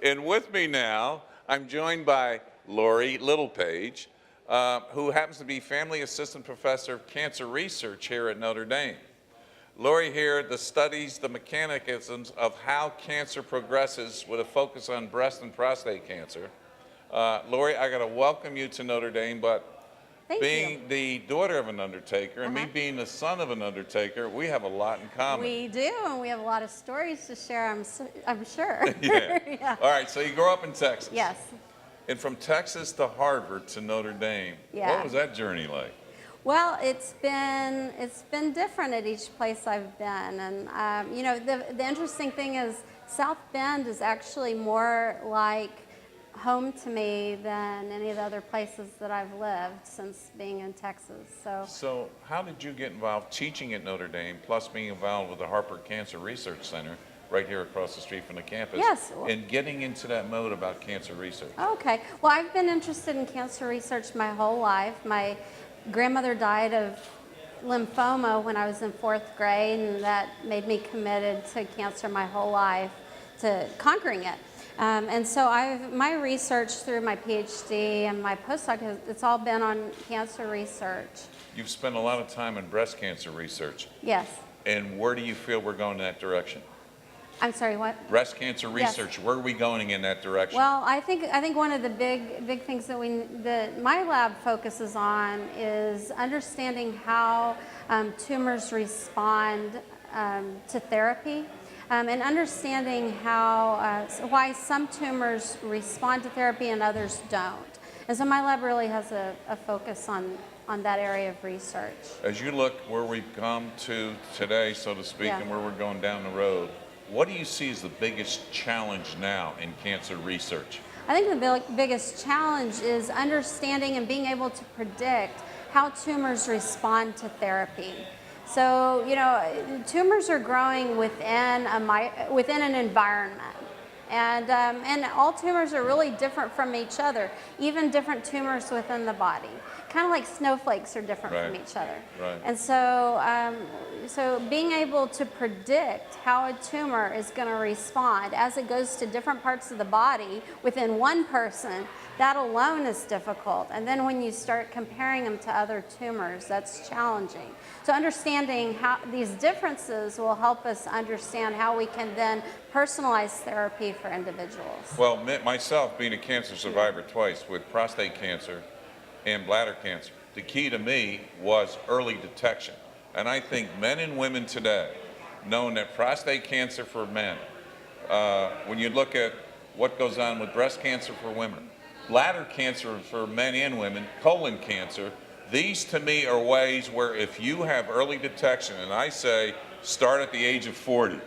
And with me now, I'm joined by Laurie Littlepage, who happens to be Family Assistant Professor of Cancer Research here at Notre Dame. Laurie here studies the mechanisms of how cancer progresses with a focus on breast and prostate cancer. Laurie, I got to welcome you to Notre Dame, but being the daughter of an undertaker and me being the son of an undertaker, we have a lot in common. We do, and we have a lot of stories to share, I'm sure. Yeah. Yeah. All right, so you grew up in Texas. Yes. And from Texas to Harvard to Notre Dame. Yeah. What was that journey like? Well, it's been different at each place I've been, and you know, the interesting thing is South Bend is actually more like home to me than any of the other places that I've lived since being in Texas. So how did you get involved teaching at Notre Dame, plus being involved with the Harper Cancer Research Center right here across the street from the campus? Yes. And getting into that mode about cancer research? Okay. Well, I've been interested in cancer research my whole life. My grandmother died of lymphoma when I was in 4th grade, and that made me committed to cancer my whole life, to conquering it. And so my research through my PhD and my postdoc, it's all been on cancer research. You've spent a lot of time in breast cancer research. Yes. And where do you feel we're going in that direction? I'm sorry, what? Breast cancer research, yes. Where are we going in that direction? Well, I think one of the big things that my lab focuses on is understanding how tumors respond to therapy. And understanding why some tumors respond to therapy and others don't. And so my lab really has a focus on that area of research. As you look where we've come to today, so to speak, yeah. and where we're going down the road, what do you see as the biggest challenge now in cancer research? I think the biggest challenge is understanding and being able to predict how tumors respond to therapy. So, you know, tumors are growing within an environment, and all tumors are really different from each other, even different tumors within the body. Kind of like snowflakes are different right. from each other. Right. And so, so being able to predict how a tumor is going to respond as it goes to different parts of the body within one person, that alone is difficult. And then when you start comparing them to other tumors, that's challenging. So understanding how these differences will help us understand how we can then personalize therapy for individuals. Well, myself being a cancer survivor twice with prostate cancer and bladder cancer, the key to me was early detection. And I think men and women today, knowing that prostate cancer for men, when you look at what goes on with breast cancer for women, bladder cancer for men and women, colon cancer, these to me are ways where if you have early detection, and I say start at the age of 40, and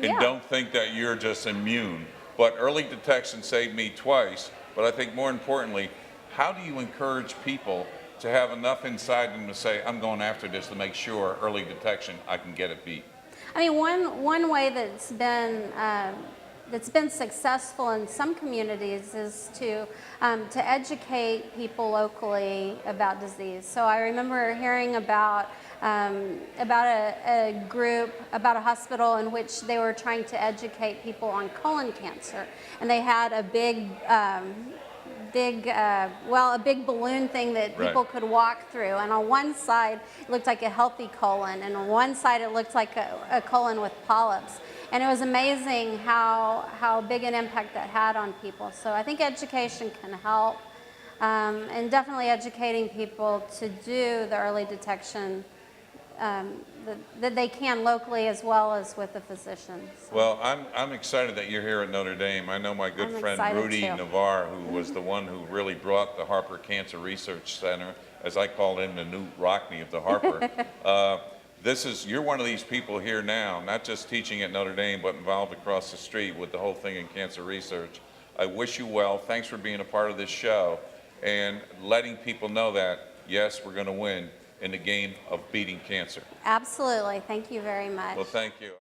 yeah. don't think that you're just immune, but early detection saved me twice. But I think more importantly, how do you encourage people to have enough inside them to say, I'm going after this to make sure early detection, I can get it beat? I mean, one way that's been successful in some communities is to educate people locally about disease. So I remember hearing about a group, about a hospital in which they were trying to educate people on colon cancer, and they had a big balloon thing that people could walk through, and on one side it looked like a healthy colon, and on one side it looked like a colon with polyps. And it was amazing how big an impact that had on people. So I think education can help, and definitely educating people to do the early detection that they can locally as well as with the physicians. So. Well, I'm excited that you're here at Notre Dame. I know my good friend Rudy Navarre, who was the one who really brought the Harper Cancer Research Center, as I call him, the Newt Rockney of the Harper. You're one of these people here now, not just teaching at Notre Dame, but involved across the street with the whole thing in cancer research. I wish you well. Thanks for being a part of this show and letting people know that, yes, we're going to win in the game of beating cancer. Absolutely. Thank you very much. Well, thank you.